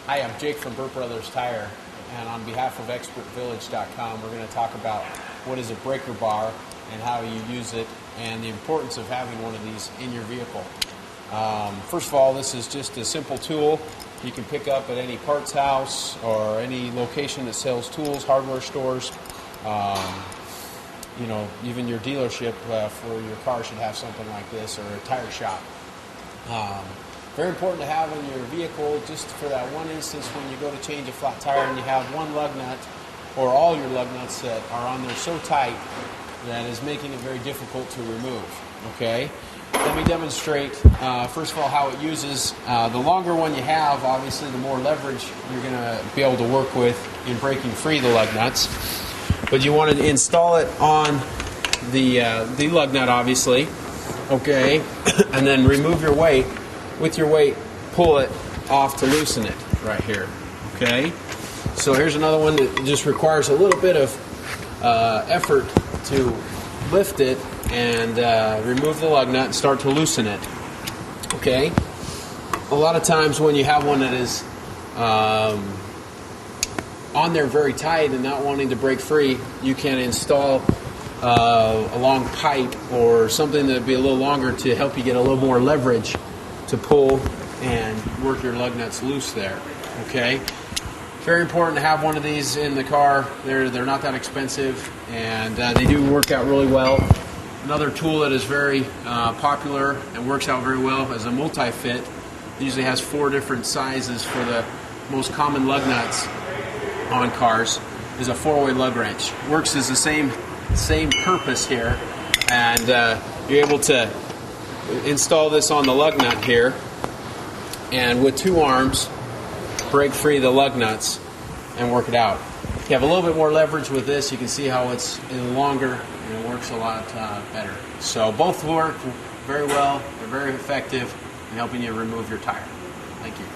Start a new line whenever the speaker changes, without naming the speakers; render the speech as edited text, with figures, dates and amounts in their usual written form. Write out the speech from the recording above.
Hi, I'm Jake from Burt Brothers Tire, and on behalf of ExpertVillage.com, we're going to talk about what is a breaker bar and how you use it and the importance of having one of these in your vehicle. First of all, this is just a simple tool you can pick up at any parts house or any location that sells tools, hardware stores. Even your dealership for your car should have something like this, or a tire shop. Very important to have in your vehicle, just for that one instance when you go to change a flat tire and you have one lug nut or all your lug nuts that are on there so tight that is making it very difficult to remove. Okay, let me demonstrate first of all how it uses. The longer one you have, obviously the more leverage you're going to be able to work with in breaking free the lug nuts. But you want to install it on the lug nut, obviously. Okay, and then remove your weight. With your weight, pull it off to loosen it right here. Okay, so here's another one that just requires a little bit of effort to lift it and remove the lug nut and start to loosen it. Okay, a lot of times when you have one that is on there very tight and not wanting to break free, you can install a long pipe or something that would be a little longer to help you get a little more leverage to pull and work your lug nuts loose there. Okay, very important to have one of these in the car. They're not that expensive, and they do work out really well. Another tool that is very popular and works out very well is a multi-fit. It usually has 4 different sizes for the most common lug nuts on cars. Is a 4-way lug wrench. Works as the same purpose here, and you're able to install this on the lug nut here, and with 2 arms break free the lug nuts and work it out. You have a little bit more leverage with this. You can see how it's longer and it works a lot better. So both work very well. They're very effective in helping you remove your tire. Thank you.